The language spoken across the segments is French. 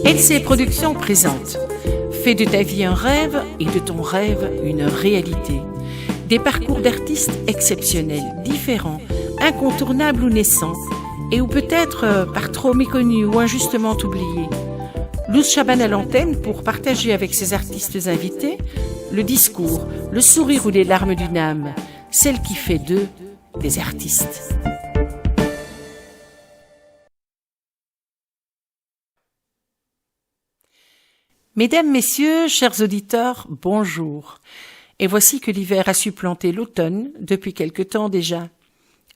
LC Productions présente. Fais de ta vie un rêve et de ton rêve une réalité. Des parcours d'artistes exceptionnels, différents, incontournables ou naissants, et ou peut-être par trop méconnus ou injustement oubliés. Luz Chaban à l'antenne pour partager avec ses artistes invités le discours, le sourire ou les larmes d'une âme, celle qui fait d'eux des artistes. Mesdames, Messieurs, chers auditeurs, bonjour. Et voici que l'hiver a supplanté l'automne depuis quelque temps déjà.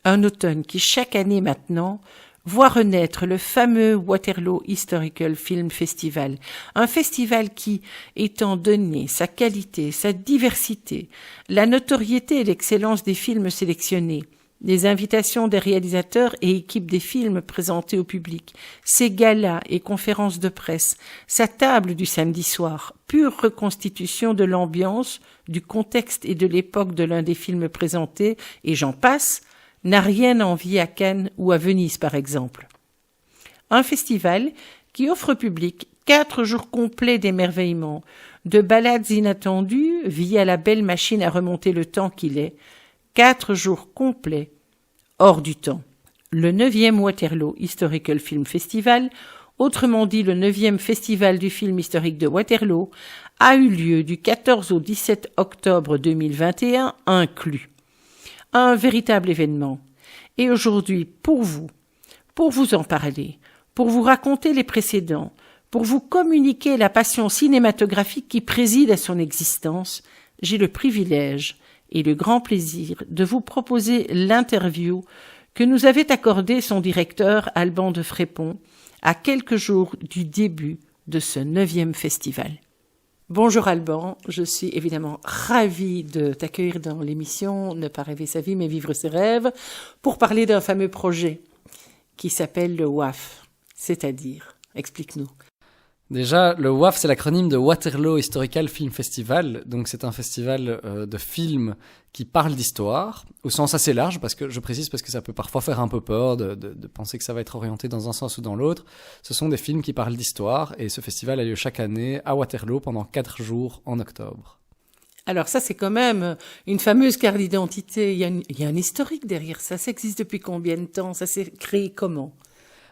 Un automne qui, chaque année maintenant, voit renaître le fameux Waterloo Historical Film Festival. Un festival qui, étant donné sa qualité, sa diversité, la notoriété et l'excellence des films sélectionnés, les invitations des réalisateurs et équipes des films présentés au public, ses galas et conférences de presse, sa table du samedi soir, pure reconstitution de l'ambiance, du contexte et de l'époque de l'un des films présentés, et j'en passe, n'a rien à envier à Cannes ou à Venise par exemple. Un festival qui offre au public 4 jours complets d'émerveillement, de balades inattendues via la belle machine à remonter le temps qu'il est, 4 jours complets, hors du temps. Le 9e Waterloo Historical Film Festival, autrement dit le 9e Festival du film historique de Waterloo, a eu lieu du 14 au 17 octobre 2021 inclus. Un véritable événement. Et aujourd'hui, pour vous en parler, pour vous raconter les précédents, pour vous communiquer la passion cinématographique qui préside à son existence, j'ai le privilège et le grand plaisir de vous proposer l'interview que nous avait accordée son directeur Alban de Frépon à quelques jours du début de ce 9e festival. Bonjour Alban, je suis évidemment ravie de t'accueillir dans l'émission Ne pas rêver sa vie mais vivre ses rêves pour parler d'un fameux projet qui s'appelle le WAF, c'est-à-dire, explique-nous. Déjà, le WAF, c'est l'acronyme de Waterloo Historical Film Festival. Donc, c'est un festival de films qui parle d'histoire, au sens assez large, parce que ça peut parfois faire un peu peur de penser que ça va être orienté dans un sens ou dans l'autre. Ce sont des films qui parlent d'histoire, et ce festival a lieu chaque année à Waterloo pendant 4 jours en octobre. Alors ça, c'est quand même une fameuse carte d'identité. Il y a un historique derrière ça. Ça existe depuis combien de temps? Ça s'est créé comment?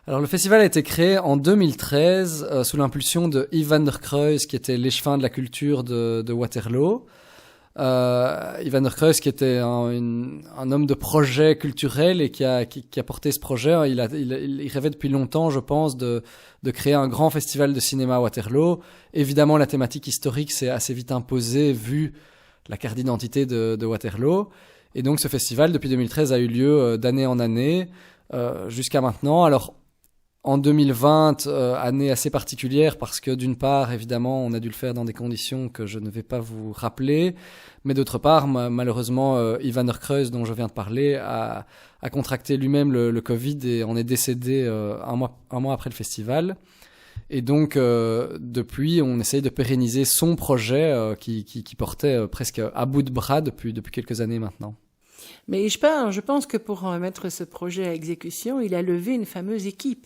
Alors le festival a été créé en 2013 sous l'impulsion de Yves van der Kruijs, qui était l'échevin de la culture de Waterloo. Yves van der Kruijs, qui était un homme de projet culturel et qui a porté ce projet. Il rêvait depuis longtemps, je pense, de créer un grand festival de cinéma à Waterloo. Évidemment, la thématique historique s'est assez vite imposée vu la carte d'identité de Waterloo. Et donc ce festival, depuis 2013, a eu lieu d'année en année jusqu'à maintenant. Alors, en 2020, année assez particulière parce que d'une part, évidemment, on a dû le faire dans des conditions que je ne vais pas vous rappeler, mais d'autre part, malheureusement, Yves van der Kruijs, dont je viens de parler, a contracté lui-même le Covid et en est décédé un mois après le festival. Et donc, depuis, on essaye de pérenniser son projet qui portait presque à bout de bras depuis quelques années maintenant. Mais je pense que pour mettre ce projet à exécution, il a levé une fameuse équipe.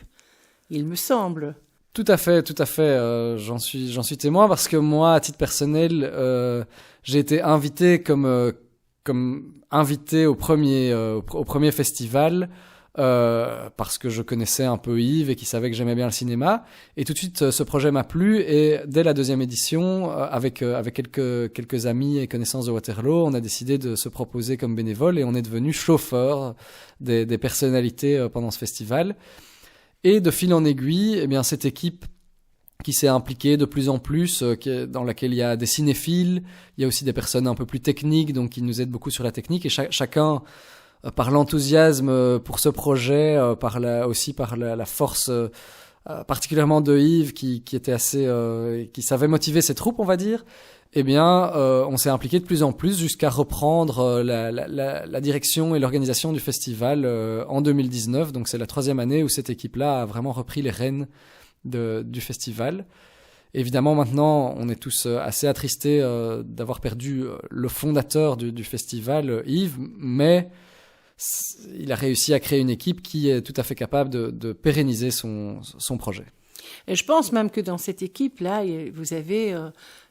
Il me semble. Tout à fait. J'en suis témoin parce que moi, à titre personnel, j'ai été invité comme invité au premier festival parce que je connaissais un peu Yves et qu'il savait que j'aimais bien le cinéma. Et tout de suite, ce projet m'a plu et dès la 2e édition, avec quelques amis et connaissances de Waterloo, on a décidé de se proposer comme bénévole et on est devenu chauffeur des personnalités pendant ce festival. Et de fil en aiguille, eh bien, cette équipe qui s'est impliquée de plus en plus, dans laquelle il y a des cinéphiles, il y a aussi des personnes un peu plus techniques, donc qui nous aident beaucoup sur la technique, et chacun, par l'enthousiasme pour ce projet, par la force, particulièrement de Yves, qui était qui savait motiver ses troupes, on va dire, eh bien, on s'est impliqué de plus en plus jusqu'à reprendre la direction et l'organisation du festival en 2019. Donc, c'est la 3e année où cette équipe-là a vraiment repris les rênes du festival. Évidemment, maintenant, on est tous assez attristés d'avoir perdu le fondateur du festival, Yves, mais il a réussi à créer une équipe qui est tout à fait capable de pérenniser son projet. Et je pense même que dans cette équipe-là, vous avez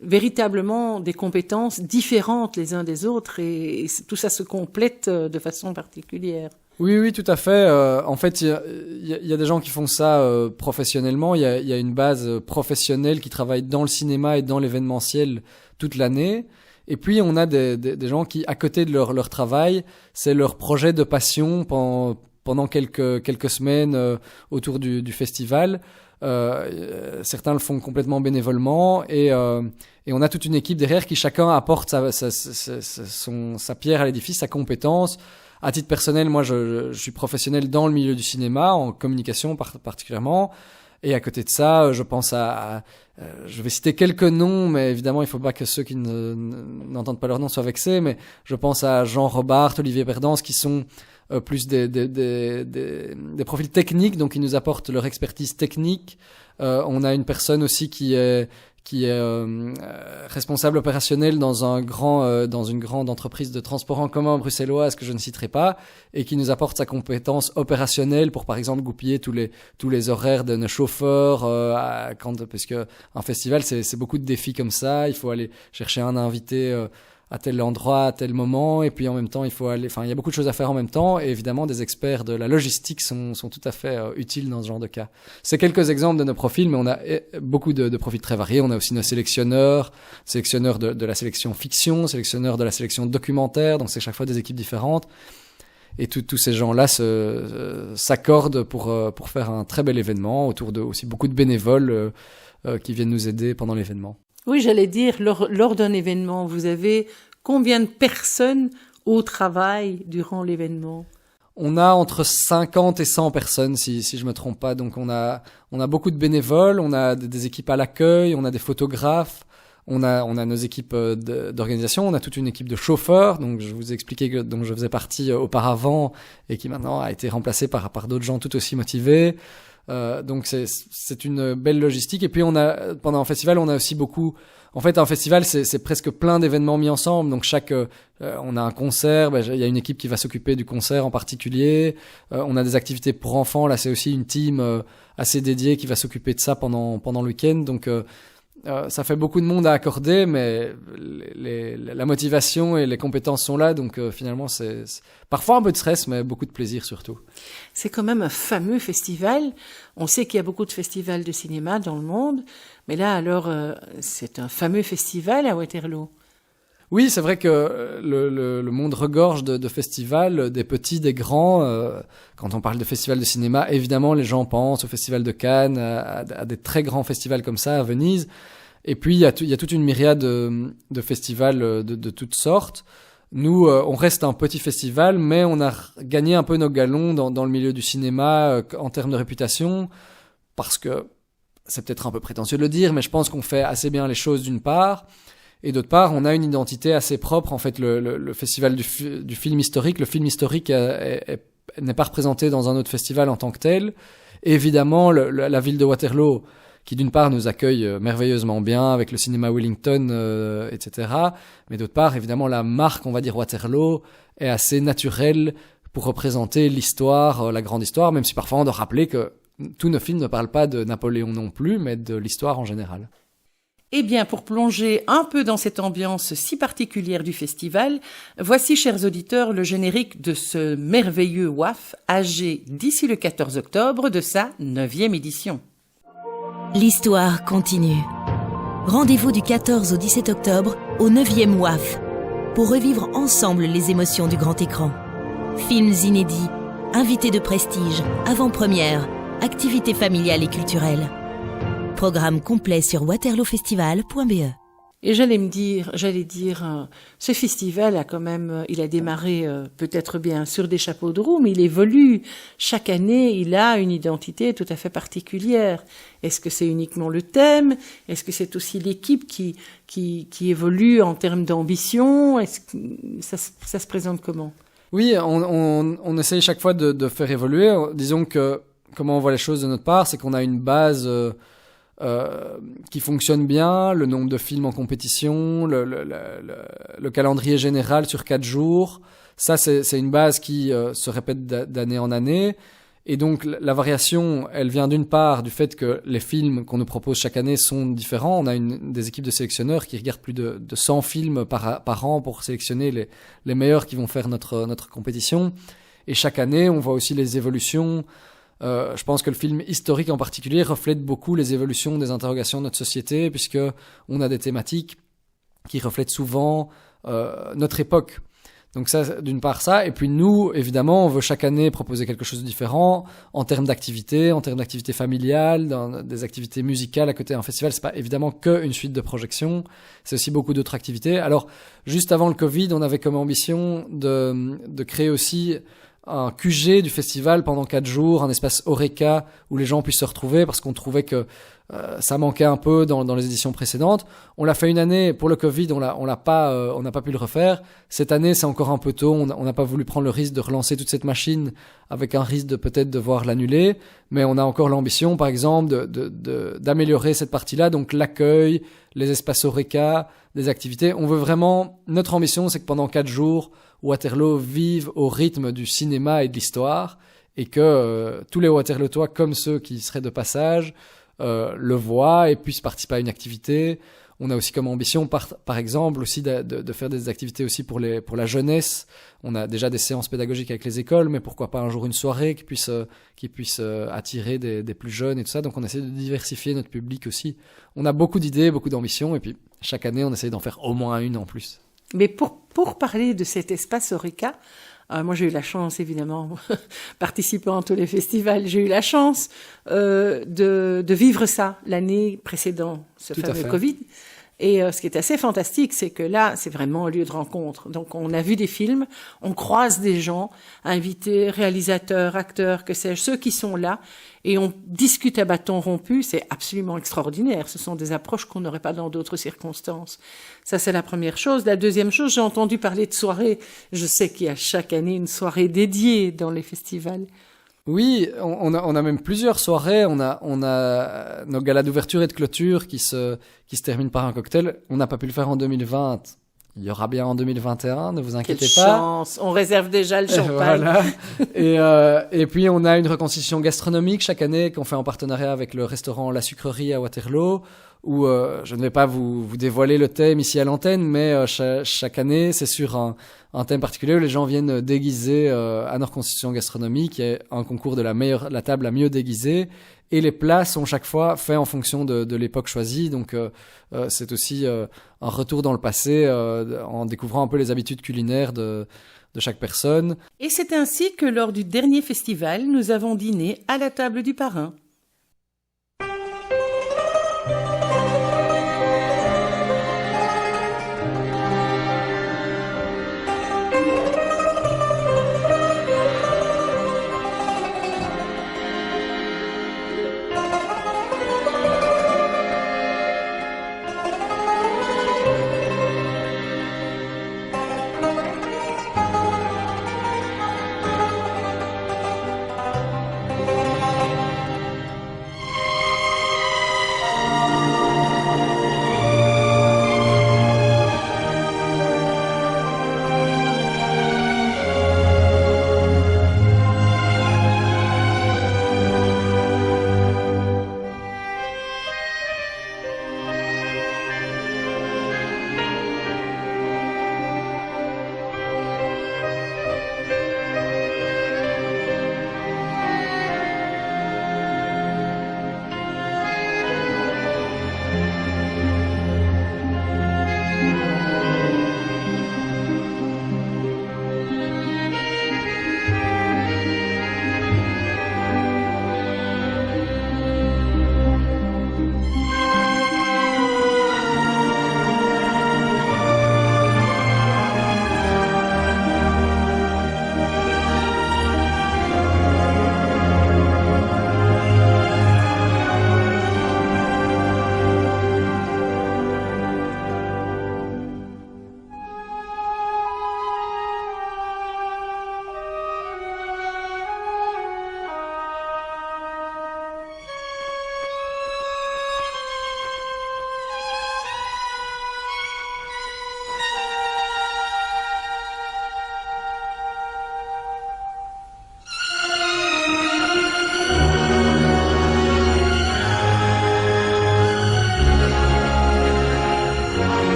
véritablement des compétences différentes les uns des autres et tout ça se complète de façon particulière. Oui, tout à fait. En fait, il y a des gens qui font ça professionnellement. Il y a une base professionnelle qui travaille dans le cinéma et dans l'événementiel toute l'année. Et puis, on a des gens qui, à côté de leur travail, c'est leur projet de passion pendant quelques semaines autour du festival. Certains le font complètement bénévolement et on a toute une équipe derrière qui chacun apporte sa pierre à l'édifice, sa compétence. À titre personnel, moi, je suis professionnel dans le milieu du cinéma, en communication particulièrement. Et à côté de ça, je pense je vais citer quelques noms, mais évidemment, il faut pas que ceux qui n'entendent pas leur nom soient vexés. Mais je pense à Jean Robart, Olivier Berdance, qui sont plus des profils techniques, donc ils nous apportent leur expertise technique. On a une personne aussi qui est responsable opérationnel dans une grande entreprise de transport en commun bruxelloise que je ne citerai pas et qui nous apporte sa compétence opérationnelle pour par exemple goupiller tous les horaires de nos chauffeurs parce que un festival c'est beaucoup de défis comme ça, il faut aller chercher un invité à tel endroit, à tel moment, et puis en même temps, il y a beaucoup de choses à faire en même temps, et évidemment, des experts de la logistique sont tout à fait utiles dans ce genre de cas. C'est quelques exemples de nos profils, mais on a beaucoup de profils très variés. On a aussi nos sélectionneurs de la sélection fiction, sélectionneurs de la sélection documentaire, donc c'est chaque fois des équipes différentes. Et tous ces gens-là s'accordent pour faire un très bel événement, autour de aussi beaucoup de bénévoles qui viennent nous aider pendant l'événement. Oui, j'allais dire, lors d'un événement, vous avez combien de personnes au travail durant l'événement? On a entre 50 et 100 personnes, si je me trompe pas. Donc on a beaucoup de bénévoles, on a des équipes à l'accueil, on a des photographes, on a nos équipes d'organisation, on a toute une équipe de chauffeurs. Donc je vous ai expliqué dont je faisais partie auparavant et qui maintenant a été remplacée par d'autres gens tout aussi motivés. Donc c'est une belle logistique. Et puis pendant un festival, on a aussi beaucoup. En fait, un festival, c'est presque plein d'événements mis ensemble. Donc on a un concert. Il y a une équipe qui va s'occuper du concert en particulier. On a des activités pour enfants. Là, c'est aussi une team assez dédiée qui va s'occuper de ça pendant le week-end. Donc ça fait beaucoup de monde à accorder, mais la motivation et les compétences sont là, donc finalement c'est parfois un peu de stress, mais beaucoup de plaisir surtout. C'est quand même un fameux festival. On sait qu'il y a beaucoup de festivals de cinéma dans le monde, mais là alors c'est un fameux festival à Waterloo. Oui, c'est vrai que le monde regorge de festivals, des petits, des grands. Quand on parle de festivals de cinéma, évidemment, les gens pensent au Festival de Cannes, à des très grands festivals comme ça, à Venise. Et puis, il y a toute une myriade de festivals de toutes sortes. Nous, on reste un petit festival, mais on a gagné un peu nos galons dans le milieu du cinéma en termes de réputation, parce que c'est peut-être un peu prétentieux de le dire, mais je pense qu'on fait assez bien les choses d'une part. Et d'autre part, on a une identité assez propre. En fait, le festival du film historique, le film historique n'est pas représenté dans un autre festival en tant que tel. Et évidemment, la ville de Waterloo, qui d'une part nous accueille merveilleusement bien avec le cinéma Wellington, etc. Mais d'autre part, évidemment, la marque, on va dire Waterloo, est assez naturelle pour représenter l'histoire, la grande histoire, même si parfois on doit rappeler que tous nos films ne parlent pas de Napoléon non plus, mais de l'histoire en général. Eh bien, pour plonger un peu dans cette ambiance si particulière du festival, voici, chers auditeurs, le générique de ce merveilleux WAF, âgé d'ici le 14 octobre de sa 9e édition. L'histoire continue. Rendez-vous du 14 au 17 octobre au 9e WAF pour revivre ensemble les émotions du grand écran. Films inédits, invités de prestige, avant-première, activités familiales et culturelles. Programme complet sur waterloofestival.be. Et j'allais dire, ce festival a quand même, il a démarré peut-être bien sur des chapeaux de roue, mais il évolue. Chaque année, il a une identité tout à fait particulière. Est-ce que c'est uniquement le thème? Est-ce que c'est aussi l'équipe qui évolue en termes d'ambition? Est-ce que ça se présente comment? Oui, on essaye chaque fois de faire évoluer. Disons que comment on voit les choses de notre part, c'est qu'on a une base qui fonctionne bien, le nombre de films en compétition, le calendrier général sur 4 jours. Ça, c'est une base qui se répète d'année en année. Et donc la variation, elle vient d'une part du fait que les films qu'on nous propose chaque année sont différents. On a des équipes de sélectionneurs qui regardent plus de 100 films par an pour sélectionner les meilleurs qui vont faire notre compétition. Et chaque année, on voit aussi les évolutions. Je pense que le film historique en particulier reflète beaucoup les évolutions des interrogations de notre société, puisque on a des thématiques qui reflètent souvent notre époque. Donc ça, d'une part ça, et puis nous, évidemment, on veut chaque année proposer quelque chose de différent en termes d'activités familiales, dans des activités musicales à côté d'un festival. C'est pas évidemment qu'une suite de projections, c'est aussi beaucoup d'autres activités. Alors, juste avant le Covid, on avait comme ambition de créer aussi un QG du festival pendant 4 jours, un espace Horeca où les gens puissent se retrouver, parce qu'on trouvait que ça manquait un peu dans les éditions précédentes. On l'a fait une année pour le Covid, on n'a pas pu le refaire. Cette année, c'est encore un peu tôt. On n'a pas voulu prendre le risque de relancer toute cette machine avec un risque de peut-être devoir l'annuler. Mais on a encore l'ambition, par exemple, d'améliorer cette partie-là. Donc l'accueil, les espaces Horeca, des activités. On veut vraiment, notre ambition, c'est que pendant 4 jours, Waterloo vive au rythme du cinéma et de l'histoire, et que tous les Waterlootois, comme ceux qui seraient de passage, le voient et puissent participer à une activité. On a aussi comme ambition, par exemple, aussi de faire des activités aussi pour la jeunesse. On a déjà des séances pédagogiques avec les écoles, mais pourquoi pas un jour une soirée qui puisse attirer des plus jeunes et tout ça. Donc on essaie de diversifier notre public aussi. On a beaucoup d'idées, beaucoup d'ambitions, et puis chaque année on essaie d'en faire au moins une en plus. Mais pour parler de cet espace Horeca, moi j'ai eu la chance, évidemment, participant à tous les festivals, j'ai eu la chance de vivre ça l'année précédant ce fameux Covid. Et ce qui est assez fantastique, c'est que là, c'est vraiment un lieu de rencontre. Donc, on a vu des films, on croise des gens, invités, réalisateurs, acteurs, que sais-je, ceux qui sont là, et on discute à bâton rompu. C'est absolument extraordinaire. Ce sont des approches qu'on n'aurait pas dans d'autres circonstances. Ça, c'est la première chose. La deuxième chose, j'ai entendu parler de soirées. Je sais qu'il y a chaque année une soirée dédiée dans les festivals. Oui, on a même plusieurs soirées. On a nos galas d'ouverture et de clôture qui se terminent par un cocktail. On n'a pas pu le faire en 2020. Il y aura bien en 2021, ne vous inquiétez pas. Quelle chance, on réserve déjà le champagne. Voilà. Et puis on a une reconstitution gastronomique chaque année qu'on fait en partenariat avec le restaurant La Sucrerie à Waterloo, où je ne vais pas vous dévoiler le thème ici à l'antenne, mais chaque année c'est sur un thème particulier où les gens viennent déguiser à notre reconstitution gastronomique. Il y a un concours de la table la mieux déguisée, et les plats sont chaque fois faits en fonction de l'époque choisie. Donc c'est aussi un retour dans le passé en découvrant un peu les habitudes culinaires de chaque personne. Et c'est ainsi que lors du dernier festival, nous avons dîné à la table du parrain.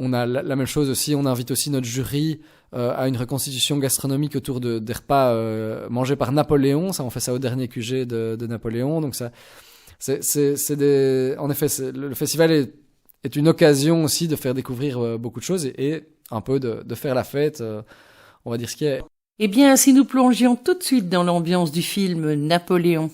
on a la même chose aussi, on invite aussi notre jury à une reconstitution gastronomique autour des repas mangés par Napoléon. Ça, on fait ça au dernier QG de Napoléon. Donc ça, en effet, le festival est une occasion aussi de faire découvrir beaucoup de choses et un peu de faire la fête, on va dire ce qui est. Eh bien, si nous plongions tout de suite dans l'ambiance du film Napoléon.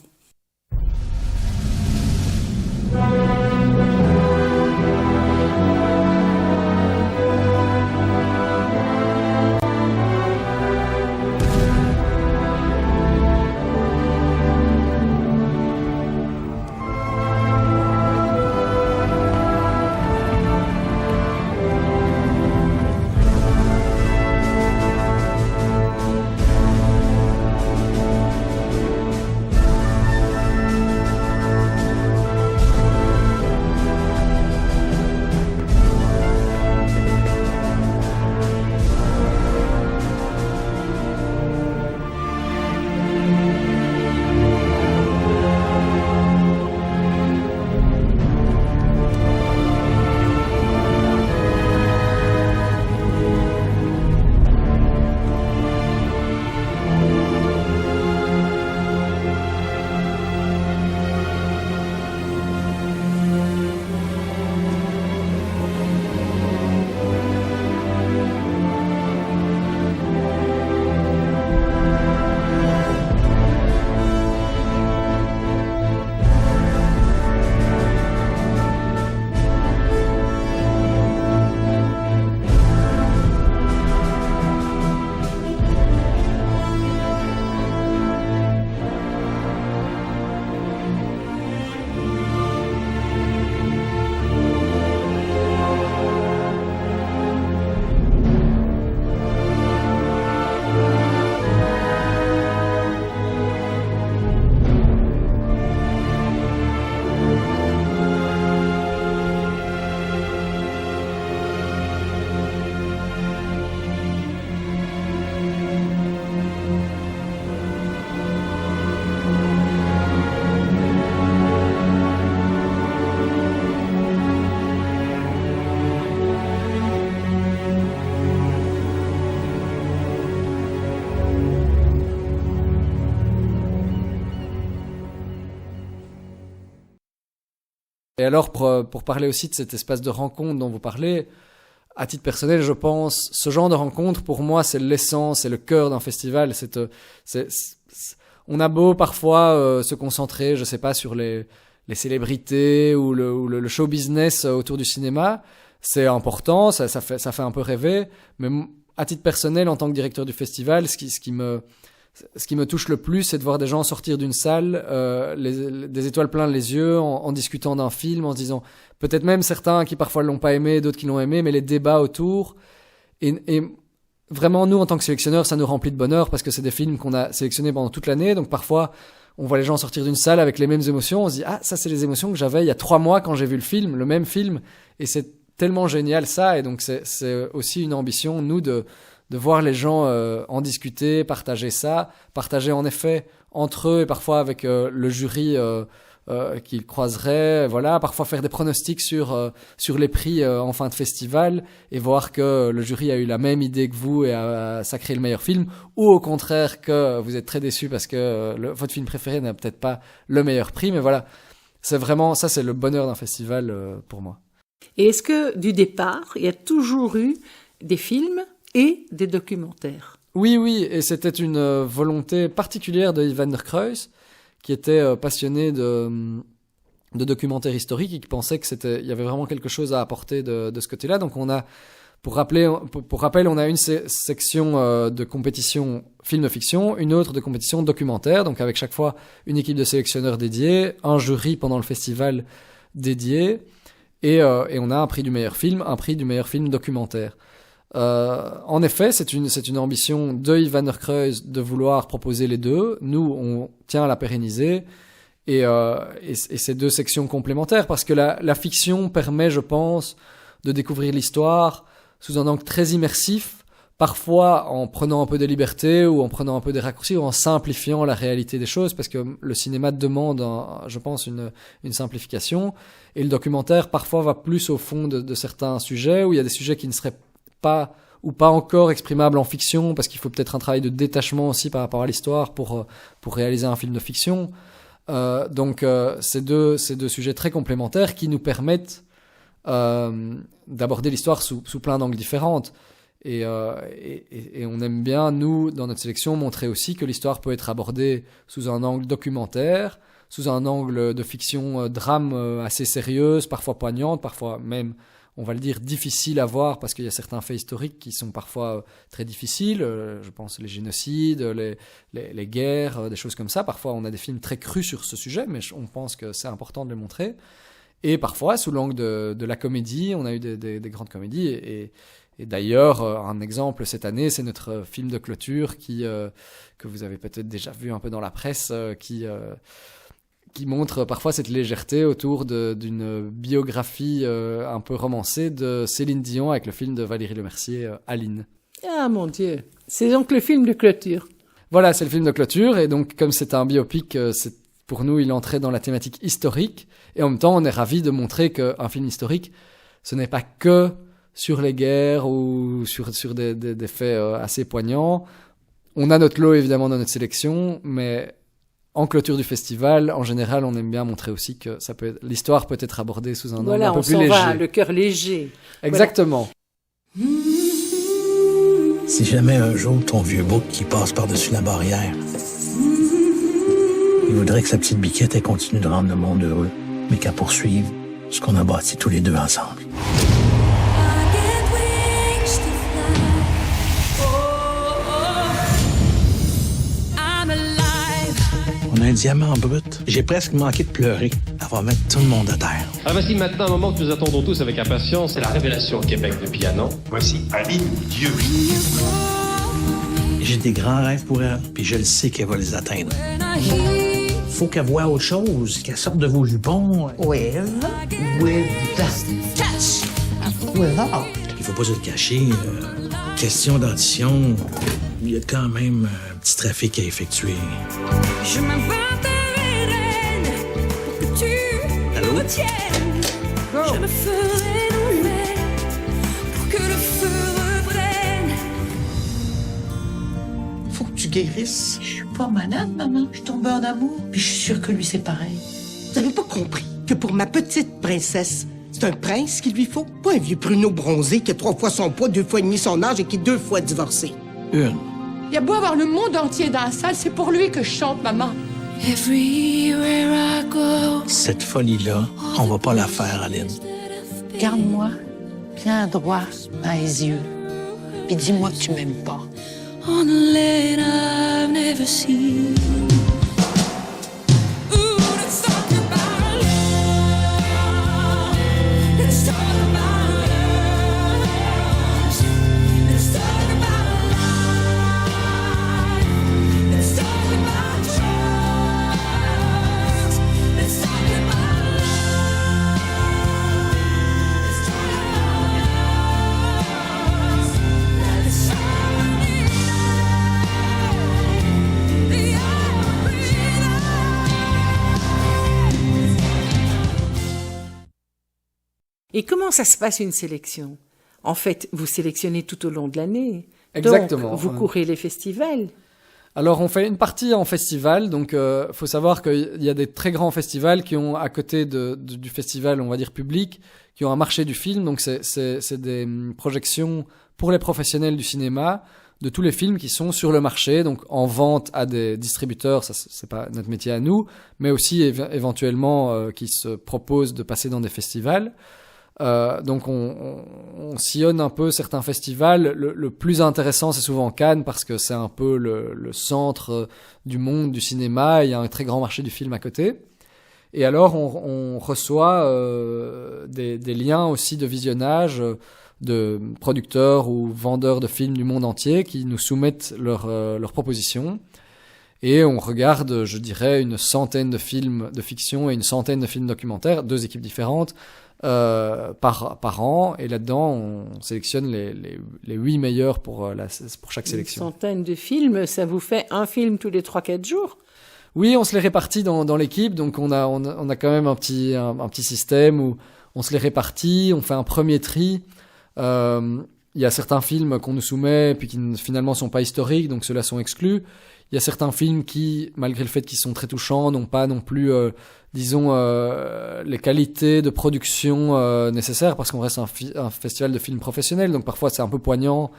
Et alors, pour parler aussi de cet espace de rencontre dont vous parlez, à titre personnel, je pense, ce genre de rencontre, pour moi, c'est l'essence, c'est le cœur d'un festival. On a beau parfois se concentrer, je sais pas, sur les célébrités ou le show business autour du cinéma. C'est important, ça fait un peu rêver. Mais à titre personnel, en tant que directeur du festival, ce qui me touche le plus, c'est de voir des gens sortir d'une salle, des étoiles plein les yeux, en discutant d'un film, en se disant, peut-être même certains qui parfois l'ont pas aimé, d'autres qui l'ont aimé, mais les débats autour. Et vraiment, nous, en tant que sélectionneurs, ça nous remplit de bonheur parce que c'est des films qu'on a sélectionnés pendant toute l'année. Donc parfois, on voit les gens sortir d'une salle avec les mêmes émotions. On se dit, ah, ça, c'est les émotions que j'avais il y a 3 mois quand j'ai vu le film, le même film. Et c'est tellement génial, ça. Et donc, c'est aussi une ambition, nous, de voir les gens en discuter, partager ça, partager en effet entre eux et parfois avec le jury qu'ils croiseraient, voilà, parfois faire des pronostics sur les prix en fin de festival et voir que le jury a eu la même idée que vous et a sacré le meilleur film, ou au contraire que vous êtes très déçus parce que votre film préféré n'a peut-être pas le meilleur prix, mais voilà, c'est vraiment, ça c'est le bonheur d'un festival pour moi. Et est-ce que du départ, il y a toujours eu des films et des documentaires? Oui, et c'était une volonté particulière de Yves van der Kruijs, qui était passionné de documentaires historiques et qui pensait que il y avait vraiment quelque chose à apporter de ce côté-là. Donc on a, pour rappel, on a une section de compétition film-fiction, une autre de compétition documentaire, donc avec chaque fois une équipe de sélectionneurs dédiée, un jury pendant le festival dédié, et on a un prix du meilleur film, un prix du meilleur film documentaire. En effet, c'est une ambition de Yves van der Kruijs de vouloir proposer les deux. Nous, on tient à la pérenniser et c'est deux sections complémentaires parce que la fiction permet, je pense, de découvrir l'histoire sous un angle très immersif, parfois en prenant un peu des libertés ou en prenant un peu des raccourcis ou en simplifiant la réalité des choses, parce que le cinéma demande, je pense, une simplification. Et le documentaire, parfois, va plus au fond de certains sujets, où il y a des sujets qui ne seraient pas ou pas encore exprimables en fiction, parce qu'il faut peut-être un travail de détachement aussi par rapport à l'histoire pour réaliser un film de fiction. Donc, c'est deux sujets très complémentaires qui nous permettent d'aborder l'histoire sous plein d'angles différents. Et on aime bien, nous, dans notre sélection, montrer aussi que l'histoire peut être abordée sous un angle documentaire, sous un angle de fiction drame assez sérieuse, parfois poignante, parfois même, on va le dire, difficile à voir, parce qu'il y a certains faits historiques qui sont parfois très difficiles. Je pense les génocides, les guerres, des choses comme ça. Parfois, on a des films très crus sur ce sujet, mais on pense que c'est important de les montrer. Et parfois, sous l'angle de la comédie, on a eu des grandes comédies. Et d'ailleurs, un exemple cette année, c'est notre film de clôture que vous avez peut-être déjà vu un peu dans la presse, qui montre parfois cette légèreté autour d'une biographie un peu romancée de Céline Dion avec le film de Valérie Lemercier, Aline. Ah mon Dieu, c'est donc le film de clôture. Voilà, c'est le film de clôture, et donc comme c'est un biopic, pour nous, il entrait dans la thématique historique, et en même temps, on est ravis de montrer qu'un film historique, ce n'est pas que sur les guerres ou sur des faits assez poignants. On a notre lot, évidemment, dans notre sélection, mais en clôture du festival, en général, on aime bien montrer aussi que l'histoire peut être abordée sous un angle un peu plus léger. Voilà, on s'en va, le cœur léger. Exactement. Voilà. Si jamais un jour ton vieux bouc qui passe par-dessus la barrière, il voudrait que sa petite biquette elle continue de rendre le monde heureux, mais qu'elle poursuive ce qu'on a bâti tous les deux ensemble. On a un diamant brut. J'ai presque manqué de pleurer. Elle va mettre tout le monde à terre. Ah, voici maintenant un moment que nous attendons tous avec impatience. C'est la révélation au Québec depuis un an. Voici Aline Dieu. J'ai des grands rêves pour elle, puis je le sais qu'elle va les atteindre. Faut qu'elle voie autre chose, qu'elle sorte de vos jupons. With il faut pas se le cacher. Question d'audition, il y a quand même un petit trafic à effectuer. Je m'inventerai reine pour que tu Allô? me tiennes. Je me ferai nouvelle pour que le feu reprenne. Faut que tu guérisses. Je suis pas malade, maman. Je tombe en amour. Puis je suis sûre que lui, c'est pareil. Vous avez pas compris que pour ma petite princesse, c'est un prince qu'il lui faut? Pas un vieux pruneau bronzé qui a 3 fois son poids, 2 fois et demi son âge et qui est 2 fois divorcé. Une. Il y a beau avoir le monde entier dans la salle, c'est pour lui que je chante, maman. Everywhere I go. Cette folie-là, on va pas la faire, Aline. Regarde-moi bien droit dans les yeux, puis dis-moi que tu m'aimes pas. On a land I've never seen. Ooh, let's talk about love. Let's talk about us. Let's talk about life. Let's talk about trust. Let's talk about love. Let's talk about us. Let's talk about it. The air we breathe. Et comment ça se passe une sélection? En fait, vous sélectionnez tout au long de l'année. Exactement. Donc, vous courez les festivals. Alors, on fait une partie en festival. Donc, faut savoir qu'il y a des très grands festivals qui ont, à côté du festival, on va dire public, qui ont un marché du film. Donc, c'est des projections pour les professionnels du cinéma de tous les films qui sont sur le marché, donc en vente à des distributeurs. Ça, c'est pas notre métier à nous, mais aussi éventuellement qui se proposent de passer dans des festivals. Donc on sillonne un peu certains festivals. Le plus intéressant, c'est souvent Cannes, parce que c'est un peu le centre du monde du cinéma. Il y a un très grand marché du film à côté. Et alors on reçoit des liens aussi de visionnage de producteurs ou vendeurs de films du monde entier qui nous soumettent leurs propositions. Et on regarde, je dirais, une centaine de films de fiction et une centaine de films documentaires, 2 équipes différentes, par an, et là-dedans on sélectionne les 8 meilleurs pour chaque sélection. Une centaine de films, ça vous fait un film tous les 3-4 jours? Oui, on se les répartit dans l'équipe, donc on a quand même un petit système où on se les répartit, on fait un premier tri. Il y a certains films qu'on nous soumet puis qui finalement sont pas historiques, donc ceux-là sont exclus. Il y a certains films qui, malgré le fait qu'ils sont très touchants, n'ont pas non plus, les qualités de production nécessaires, parce qu'on reste un festival de films professionnels, donc parfois c'est un peu poignant,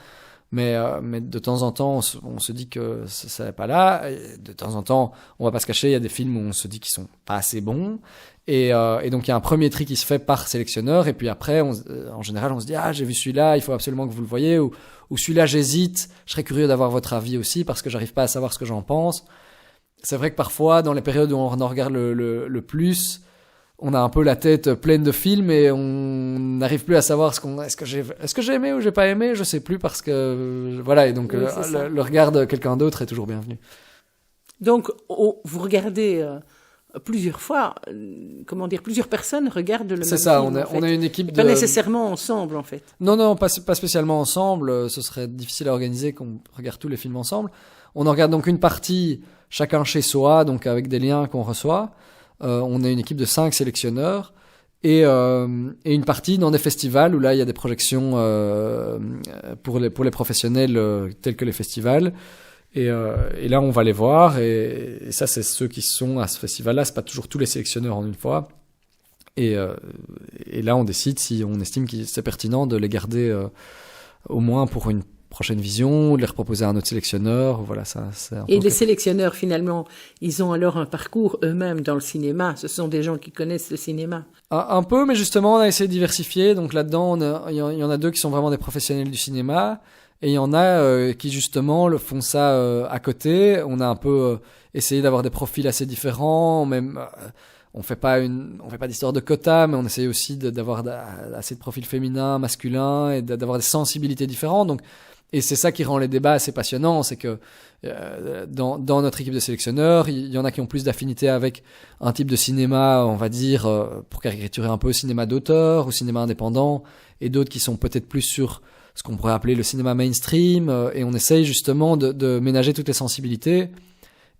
mais de temps en temps on se dit que ça n'est pas là. Et de temps en temps, on va pas se cacher, il y a des films où on se dit qu'ils sont pas assez bons. Et donc il y a un premier tri qui se fait par sélectionneur, et puis après en général on se dit j'ai vu celui-là, il faut absolument que vous le voyez, ou celui-là j'hésite, je serais curieux d'avoir votre avis aussi parce que j'arrive pas à savoir ce que j'en pense. C'est vrai que parfois dans les périodes où on en regarde le plus, on a un peu la tête pleine de films et on n'arrive plus à savoir est-ce que j'ai aimé ou j'ai pas aimé, je sais plus, parce que voilà, et donc oui, le regard de quelqu'un d'autre est toujours bienvenu. Donc vous regardez plusieurs fois, plusieurs personnes regardent le même film. C'est ça, en fait. on a une équipe de... Pas nécessairement ensemble, en fait. Non, pas spécialement ensemble, ce serait difficile à organiser qu'on regarde tous les films ensemble. On en regarde donc une partie, chacun chez soi, donc avec des liens qu'on reçoit. On a une équipe de 5 sélectionneurs, et une partie dans des festivals où là il y a des projections pour les professionnels tels que les festivals. Et là, on va les voir, et ça, c'est ceux qui sont à ce festival-là. C'est pas toujours tous les sélectionneurs en une fois. Et là, on décide si on estime que c'est pertinent de les garder au moins pour une prochaine vision, ou de les reproposer à un autre sélectionneur. Voilà, ça. Et les sélectionneurs, finalement, ils ont alors un parcours eux-mêmes dans le cinéma. Ce sont des gens qui connaissent le cinéma. Un peu, mais justement, on a essayé de diversifier. Donc là-dedans, il y en a 2 qui sont vraiment des professionnels du cinéma. Et il y en a qui justement font ça à côté. On a un peu essayé d'avoir des profils assez différents. Même on fait pas d'histoire de quota, mais on essaye aussi d'avoir assez de profils féminins, masculins, et d'avoir des sensibilités différentes. Donc, et c'est ça qui rend les débats assez passionnants, c'est que dans notre équipe de sélectionneurs, il y en a qui ont plus d'affinité avec un type de cinéma, on va dire, pour caricaturer un peu, cinéma d'auteur ou cinéma indépendant, et d'autres qui sont peut-être plus sur ce qu'on pourrait appeler le cinéma mainstream, et on essaye justement de ménager toutes les sensibilités.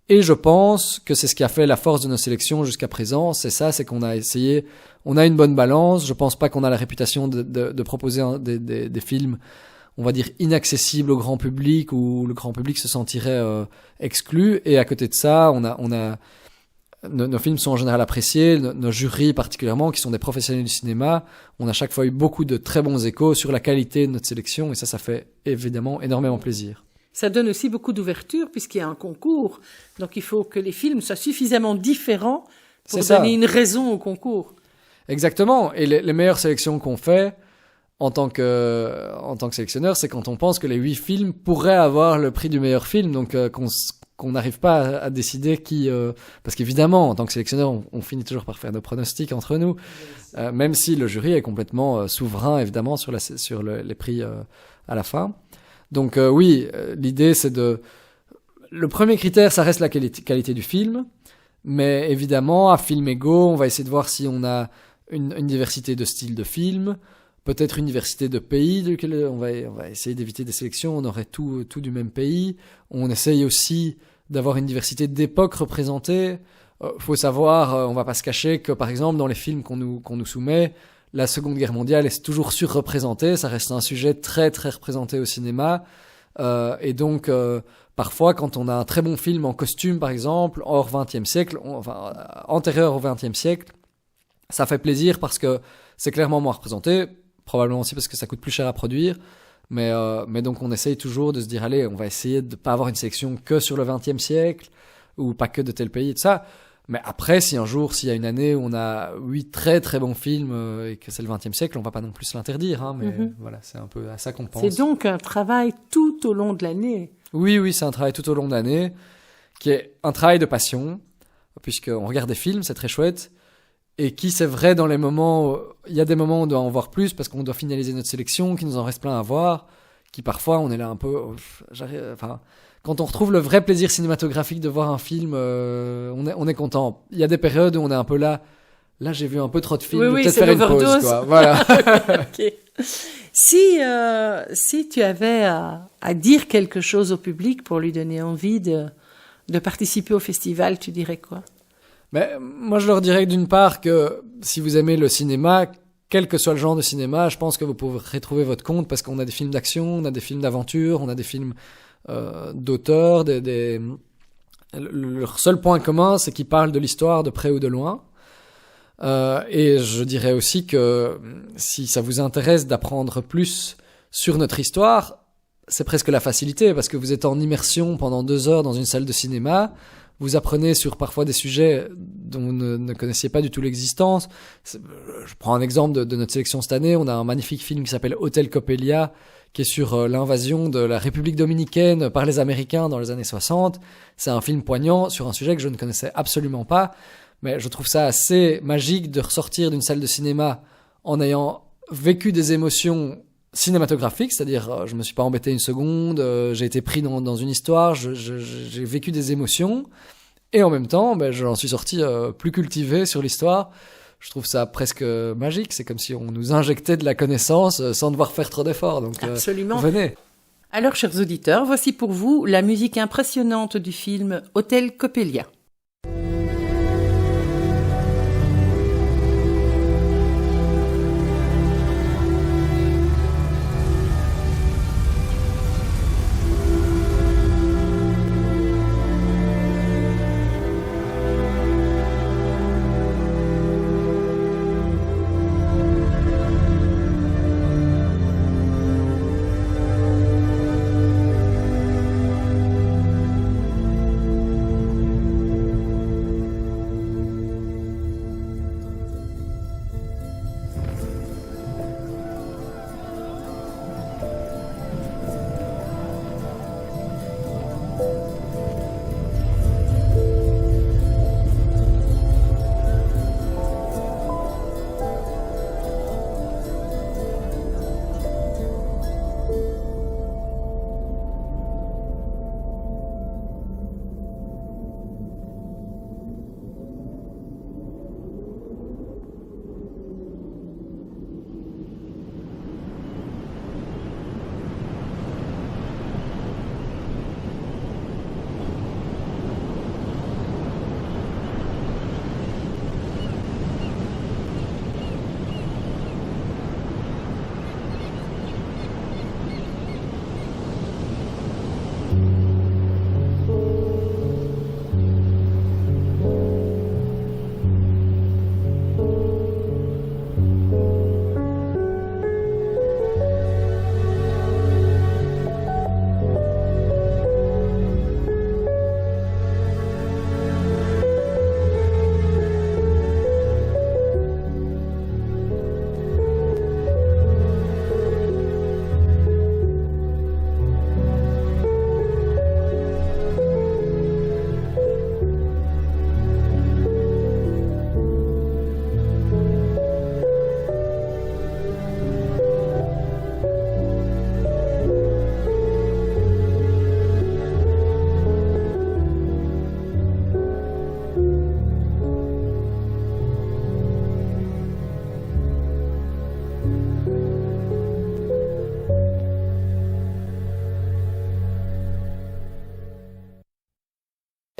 Et je pense que c'est ce qui a fait la force de nos sélections jusqu'à présent, c'est qu'on a essayé, on a une bonne balance. Je pense pas qu'on a la réputation de proposer des films, on va dire, inaccessibles au grand public, où le grand public se sentirait exclu. Et à côté de ça, nos films sont en général appréciés, nos jurys particulièrement, qui sont des professionnels du cinéma. On a chaque fois eu beaucoup de très bons échos sur la qualité de notre sélection, et ça fait évidemment énormément plaisir. Ça donne aussi beaucoup d'ouverture, puisqu'il y a un concours. Donc il faut que les films soient suffisamment différents pour donner une raison au concours. Exactement. Et les meilleures sélections qu'on fait en tant que sélectionneur, c'est quand on pense que les 8 films pourraient avoir le prix du meilleur film. Donc qu'on n'arrive pas à décider qui... parce qu'évidemment, en tant que sélectionneur, on finit toujours par faire nos pronostics entre nous, même si le jury est complètement souverain, évidemment, sur les prix à la fin. Donc oui, l'idée, c'est le premier critère, ça reste la qualité du film, mais évidemment, à film égaux, on va essayer de voir si on a une diversité de styles de films, peut-être une diversité de pays, on va essayer d'éviter des sélections, on aurait tout du même pays. On essaye aussi d'avoir une diversité d'époques représentées. Faut savoir, on va pas se cacher que par exemple dans les films qu'on nous soumet, la Seconde Guerre mondiale est toujours surreprésentée, ça reste un sujet très très représenté au cinéma. Et donc parfois quand on a un très bon film en costume par exemple, hors 20e siècle, antérieur au 20e siècle, ça fait plaisir parce que c'est clairement moins représenté. Probablement aussi parce que ça coûte plus cher à produire, mais donc on essaye toujours de se dire allez, on va essayer de pas avoir une sélection que sur le 20e siècle ou pas que de tel pays et tout ça. Mais après, s'il y a une année où on a 8 très très bons films et que c'est le 20e siècle, on va pas non plus l'interdire, hein, mais voilà, c'est un peu à ça qu'on pense. C'est donc un travail tout au long de l'année. Oui, c'est un travail tout au long de l'année qui est un travail de passion, puisqu'on regarde des films, c'est très chouette. Et qui, c'est vrai, dans les moments, il y a des moments où on doit en voir plus parce qu'on doit finaliser notre sélection, qu'il nous en reste plein à voir, qui parfois on est là un peu, quand on retrouve le vrai plaisir cinématographique de voir un film, on est content. Il y a des périodes où on est un peu là là j'ai vu un peu trop de films, Oui, je vais oui, peut-être c'est faire une pause, l'overdose. quoi. Voilà. Ok. Si tu avais à dire quelque chose au public pour lui donner envie de participer au festival, tu dirais quoi? Mais moi, je leur dirais d'une part que si vous aimez le cinéma, quel que soit le genre de cinéma, je pense que vous pourrez trouver votre compte parce qu'on a des films d'action, on a des films d'aventure, on a des films d'auteurs. Leur seul point commun, c'est qu'ils parlent de l'histoire de près ou de loin. Et je dirais aussi que si ça vous intéresse d'apprendre plus sur notre histoire, c'est presque la facilité parce que vous êtes en immersion pendant 2 heures dans une salle de cinéma. Vous apprenez sur parfois des sujets dont vous ne connaissiez pas du tout l'existence. Je prends un exemple de notre sélection cette année. On a un magnifique film qui s'appelle Hôtel Coppelia, qui est sur l'invasion de la République dominicaine par les Américains dans les années 60. C'est un film poignant sur un sujet que je ne connaissais absolument pas. Mais je trouve ça assez magique de ressortir d'une salle de cinéma en ayant vécu des émotions cinématographique, c'est-à-dire je me suis pas embêté une seconde, j'ai été pris dans une histoire, j'ai vécu des émotions et en même temps j'en suis sorti plus cultivé sur l'histoire. Je trouve ça presque magique, c'est comme si on nous injectait de la connaissance sans devoir faire trop d'efforts, donc Absolument. Venez. Alors, chers auditeurs, voici pour vous la musique impressionnante du film Hôtel Coppelia.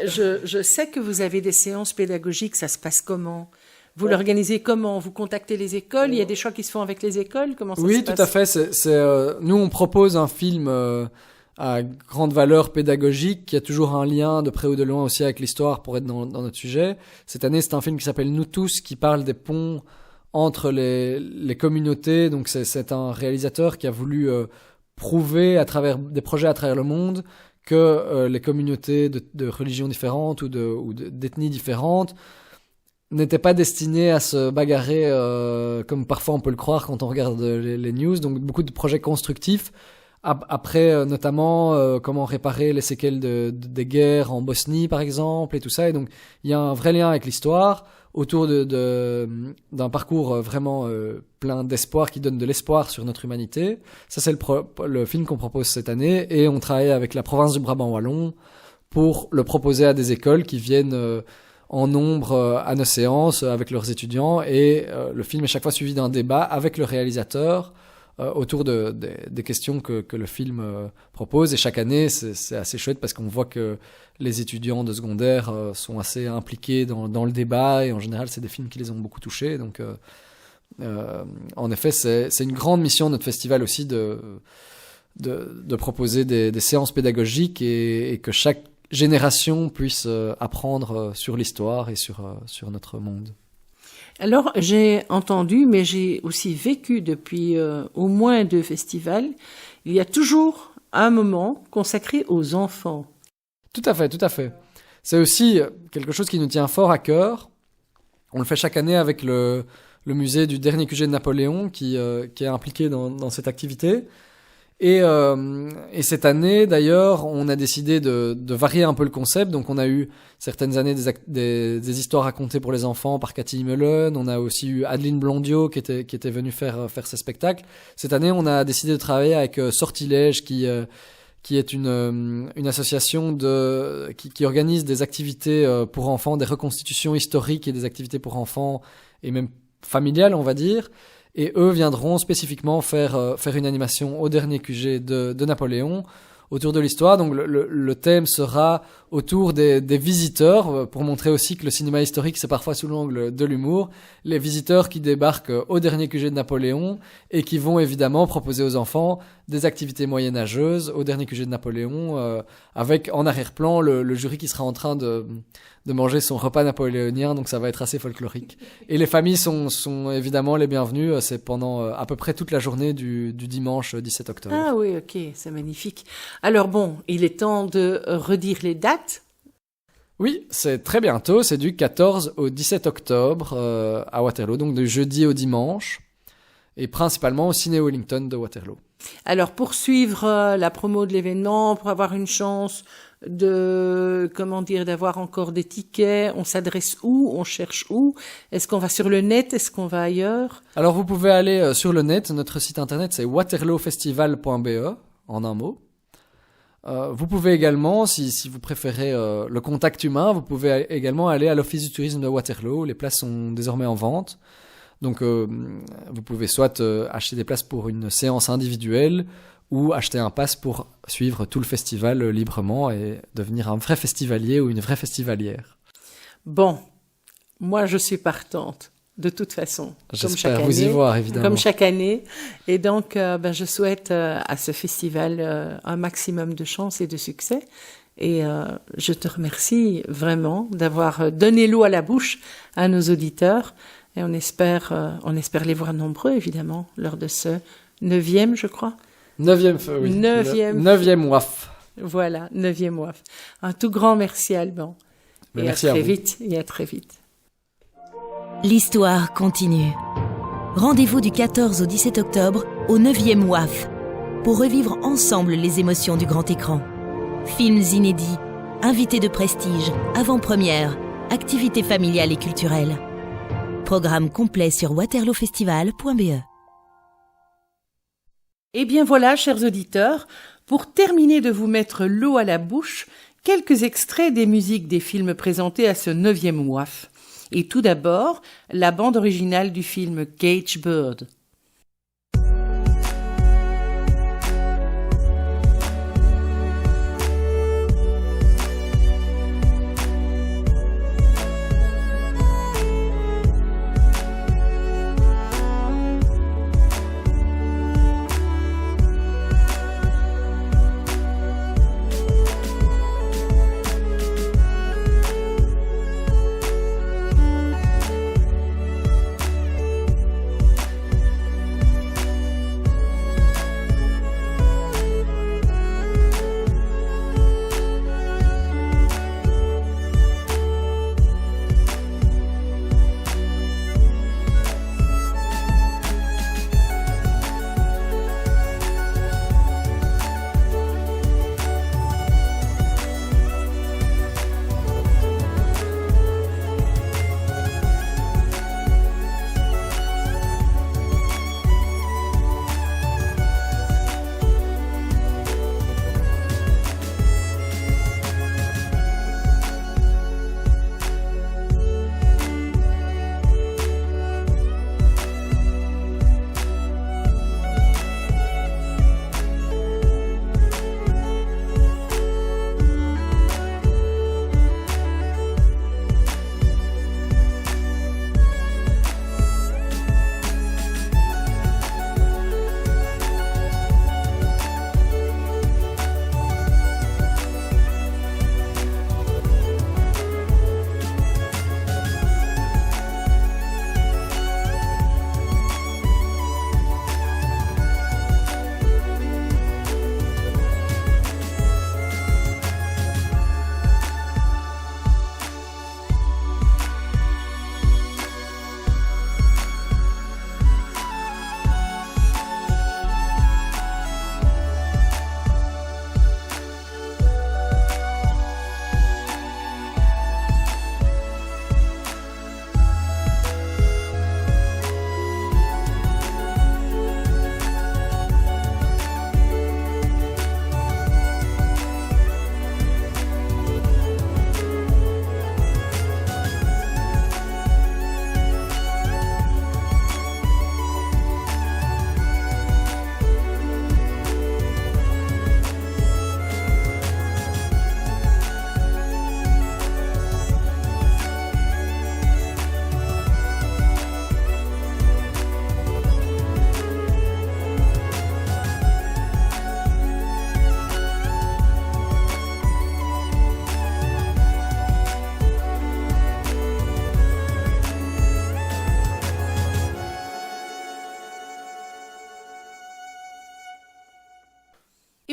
Je sais que vous avez des séances pédagogiques, ça se passe comment? Vous l'organisez comment? Vous contactez les écoles? Il y a des choix qui se font avec les écoles? Comment ça se passe? Oui, tout à fait. Nous, on propose un film à grande valeur pédagogique qui a toujours un lien de près ou de loin aussi avec l'histoire pour être dans notre sujet. Cette année, c'est un film qui s'appelle Nous tous, qui parle des ponts entre les communautés. Donc, c'est un réalisateur qui a voulu prouver à travers des projets à travers le monde que les communautés de religions différentes ou d'ethnies différentes n'étaient pas destinées à se bagarrer comme parfois on peut le croire quand on regarde les news. Donc beaucoup de projets constructifs après notamment comment réparer les séquelles des guerres en Bosnie par exemple et tout ça. Et donc il y a un vrai lien avec l'histoire autour d'un parcours vraiment plein d'espoir qui donne de l'espoir sur notre humanité. Ça c'est le film qu'on propose cette année et on travaille avec la province du Brabant wallon pour le proposer à des écoles qui viennent en nombre à nos séances avec leurs étudiants, et le film est chaque fois suivi d'un débat avec le réalisateur autour des questions que le film propose. Et chaque année, c'est assez chouette parce qu'on voit que les étudiants de secondaire sont assez impliqués dans le débat, et en général, c'est des films qui les ont beaucoup touchés. Donc, en effet, c'est une grande mission de notre festival aussi de proposer des séances pédagogiques et que chaque génération puisse apprendre sur l'histoire et sur notre monde. Alors, j'ai entendu, mais j'ai aussi vécu depuis au moins 2 festivals, il y a toujours un moment consacré aux enfants. Tout à fait, tout à fait. C'est aussi quelque chose qui nous tient fort à cœur. On le fait chaque année avec le musée du dernier QG de Napoléon qui est impliqué dans cette activité. Et cette année, d'ailleurs, on a décidé de varier un peu le concept. Donc, on a eu certaines années des histoires racontées pour les enfants par Cathy Meulen. On a aussi eu Adeline Blondiot qui était venue faire ses spectacles. Cette année, on a décidé de travailler avec Sortilège qui est une association qui organise des activités pour enfants, des reconstitutions historiques et des activités pour enfants et même familiales, on va dire. Et eux viendront spécifiquement faire une animation au dernier QG de Napoléon autour de l'histoire. Donc le thème sera autour des visiteurs, pour montrer aussi que le cinéma historique, c'est parfois sous l'angle de l'humour. Les visiteurs qui débarquent au dernier QG de Napoléon et qui vont évidemment proposer aux enfants des activités moyenâgeuses au dernier QG de Napoléon, avec en arrière-plan le jury qui sera en train de manger son repas napoléonien, donc ça va être assez folklorique. Et les familles sont évidemment les bienvenues, c'est pendant à peu près toute la journée du dimanche 17 octobre. Ah oui, ok, c'est magnifique. Alors bon, il est temps de redire les dates. Oui, c'est très bientôt, c'est du 14 au 17 octobre à Waterloo, donc de jeudi au dimanche, et principalement au Ciné Wellington de Waterloo. Alors pour suivre la promo de l'événement, pour avoir une chance d'avoir encore des tickets, on s'adresse où, on cherche où? Est-ce qu'on va sur le net? Est-ce qu'on va ailleurs? Alors vous pouvez aller sur le net, notre site internet c'est waterloofestival.be, en un mot. Vous pouvez également, si vous préférez le contact humain, vous pouvez également aller à l'Office du tourisme de Waterloo, les places sont désormais en vente. Donc vous pouvez soit acheter des places pour une séance individuelle, ou acheter un pass pour suivre tout le festival librement et devenir un vrai festivalier ou une vraie festivalière. Bon, moi je suis partante, de toute façon. J'espère vous y voir, évidemment. Comme chaque année. Et donc, je souhaite à ce festival un maximum de chance et de succès. Et je te remercie vraiment d'avoir donné l'eau à la bouche à nos auditeurs. Et on espère les voir nombreux, évidemment, lors de ce 9e, je crois. 9e WAF. Voilà, 9e WAF. Un tout grand merci, Alban. Et merci à très vite. L'histoire continue. Rendez-vous du 14 au 17 octobre au 9e WAF pour revivre ensemble les émotions du grand écran. Films inédits, invités de prestige, avant-première, activités familiales et culturelles. Programme complet sur waterloofestival.be. Eh bien voilà, chers auditeurs, pour terminer de vous mettre l'eau à la bouche, quelques extraits des musiques des films présentés à ce 9e WAF. Et tout d'abord, la bande originale du film Cage Bird.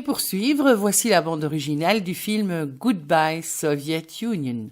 Et pour suivre, voici la bande originale du film Goodbye Soviet Union.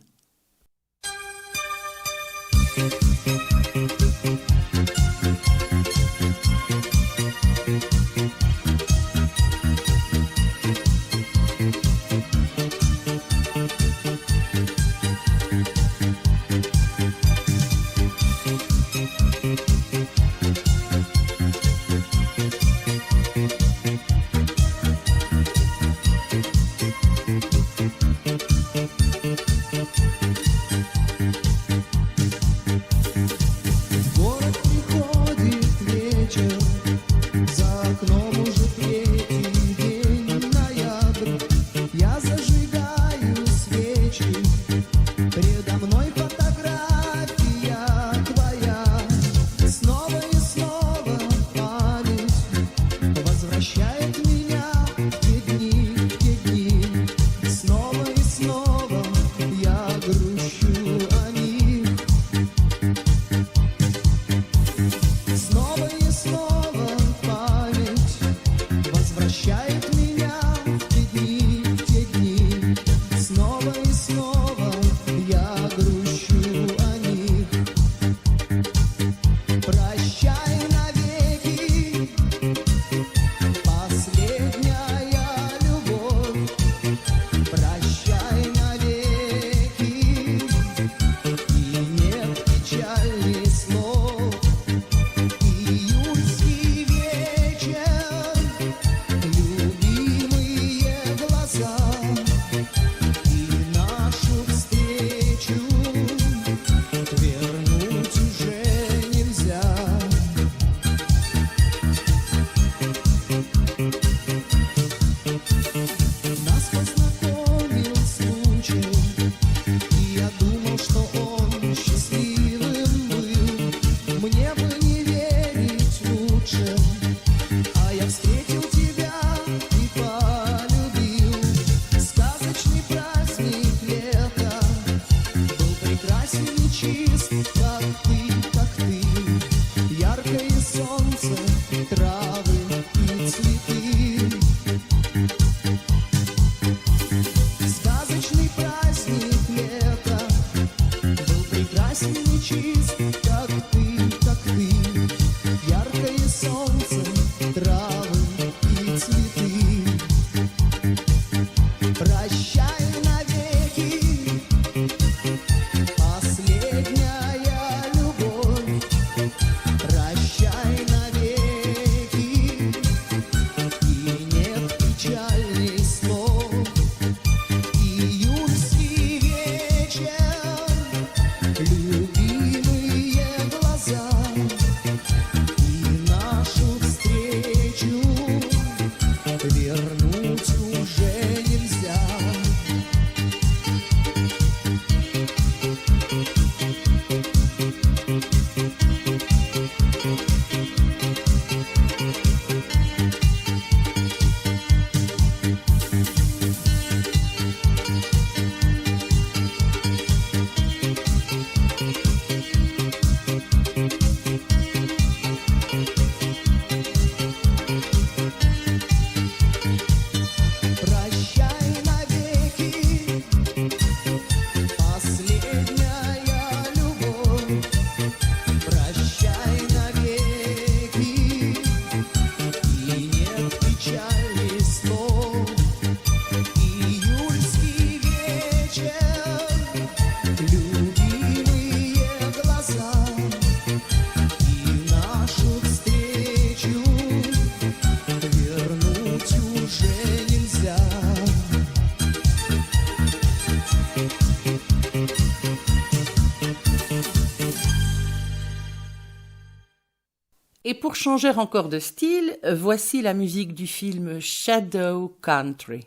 Et pour changer encore de style, voici la musique du film Shadow Country.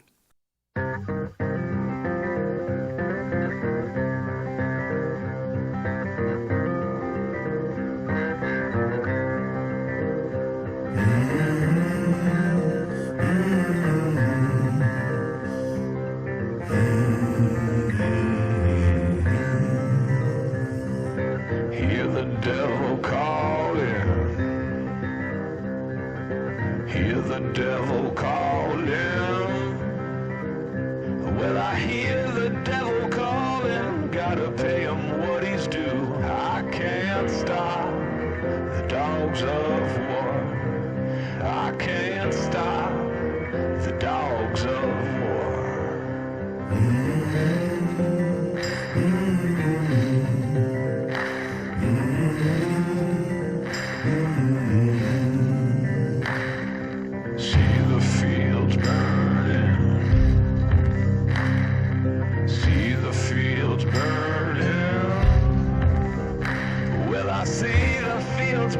Hear the devil calling. Hear the devil calling.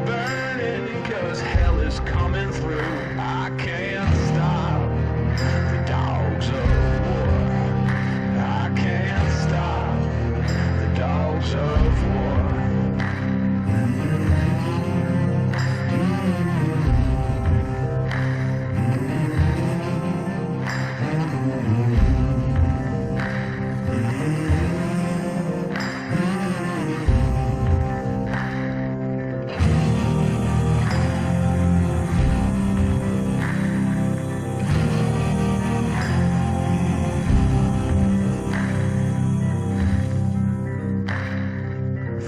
burning, 'cause hell is coming through. I can't stop the dogs of war. I can't stop the dogs of war.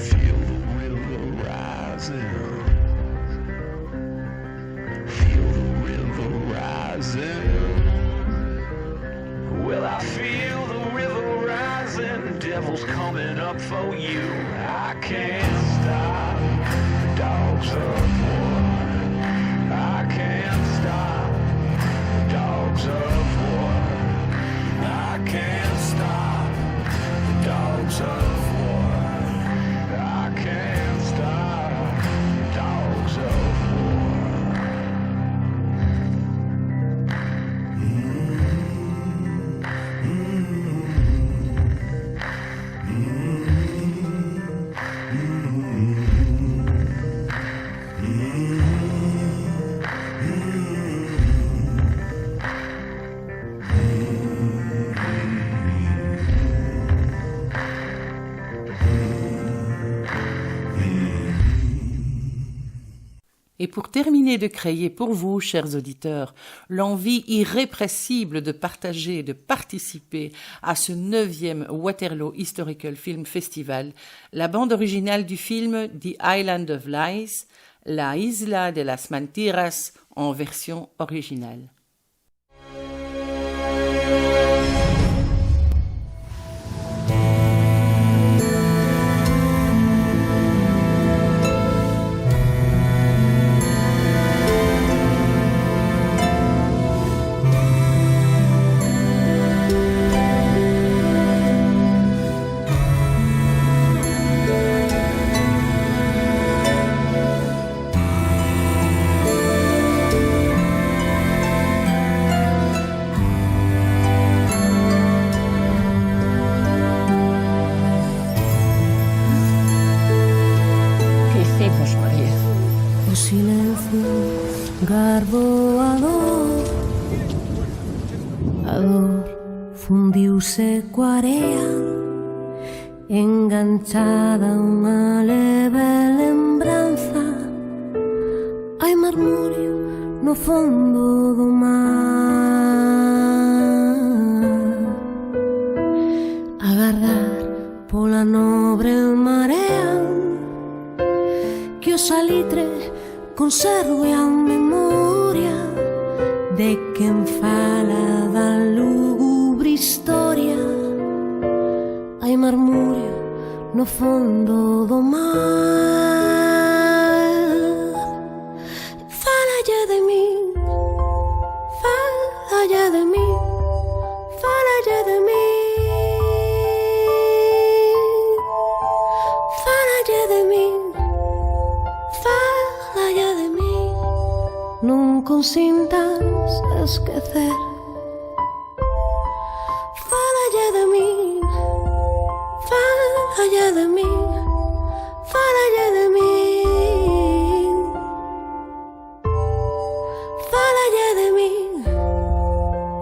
Feel the river rising. Feel the river rising. Well, I feel the river rising. Devil's coming up for you. I can't stop the dogs of war. I can't stop the dogs of war. I can't stop the dogs of war. I can't stop the dogs of war. Et pour terminer de créer pour vous, chers auditeurs, l'envie irrépressible de partager, de participer à ce 9e Waterloo Historical Film Festival, la bande originale du film The Island of Lies, La Isla de las Mentiras en version originale. ¿Qué hicimos, María? O silencio garboador, a dor fundiuse coa area, enganchada a unha leve lembranza. Hai marmorio no fondo do mar, agardar pola nobre marea que o salitre conserve a memoria de quen fala da lúgubre historia. Hai marmorio no fondo do mar. Fálalle de mí, fálalle de mí, fálalle de mí, fálalle de mí, fálalle de mí. Non consintas esquecer. Fálalle de mí, fálalle de mí, fálalle de mí, fálalle de mí,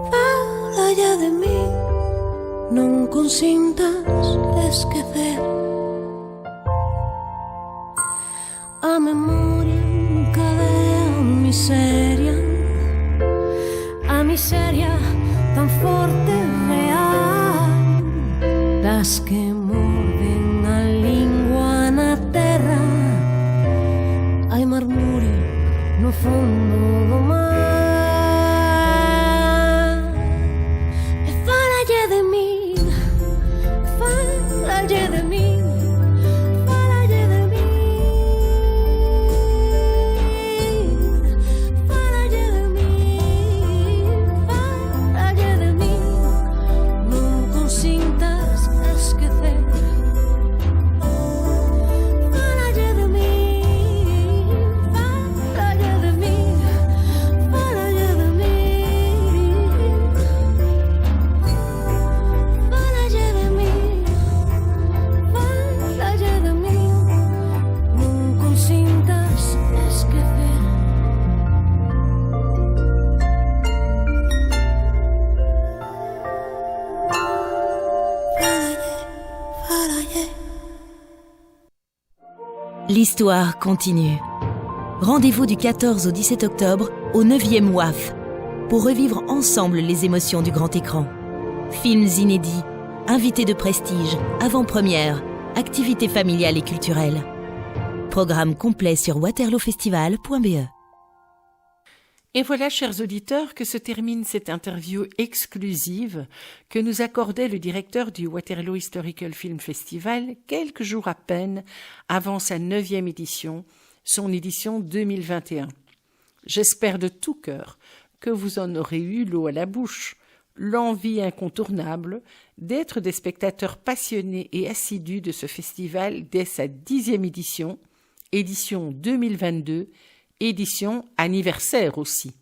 fálalle de mí. Non consintas esquecer. A memoria encadea a miseria, a miseria tan forte e real, das que morden a lingua na terra. Hai marmorio no fondo do mar. E fálalle de mí, fálalle de mí, fálalle de mí, fálalle de mí, fálalle de mí. Non consintas esquecer. Fálalle de mí, L'histoire continue. Rendez-vous du 14 au 17 octobre au 9e WAF pour revivre ensemble les émotions du grand écran. Films inédits, invités de prestige, avant-première, activités familiales et culturelles. Programme complet sur waterloofestival.be. Et voilà, chers auditeurs, que se termine cette interview exclusive que nous accordait le directeur du Waterloo Historical Film Festival quelques jours à peine avant sa 9e édition, son édition 2021. J'espère de tout cœur que vous en aurez eu l'eau à la bouche, l'envie incontournable d'être des spectateurs passionnés et assidus de ce festival dès sa 10e édition, édition 2022, édition anniversaire aussi.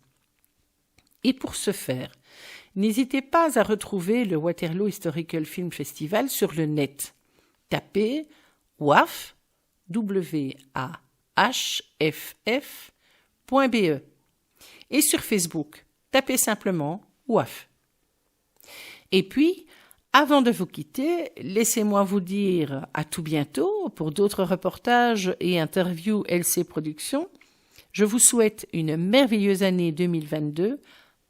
Et pour ce faire, n'hésitez pas à retrouver le Waterloo Historical Film Festival sur le net. Tapez WAF, WAHFF.be. Et sur Facebook, tapez simplement WAF. Et puis, avant de vous quitter, laissez-moi vous dire à tout bientôt pour d'autres reportages et interviews LC Productions. Je vous souhaite une merveilleuse année 2022,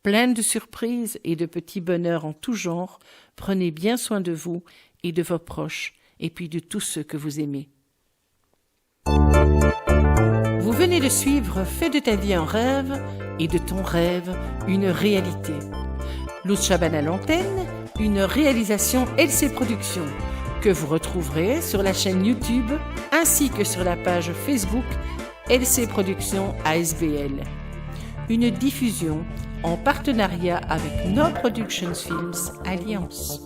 pleine de surprises et de petits bonheurs en tout genre. Prenez bien soin de vous et de vos proches, et puis de tous ceux que vous aimez. Vous venez de suivre Fais de ta vie un rêve et de ton rêve une réalité. Luz Chaban à l'antenne, une réalisation LC Productions que vous retrouverez sur la chaîne YouTube ainsi que sur la page Facebook LC Productions ASBL. Une diffusion en partenariat avec No Productions Films Alliance.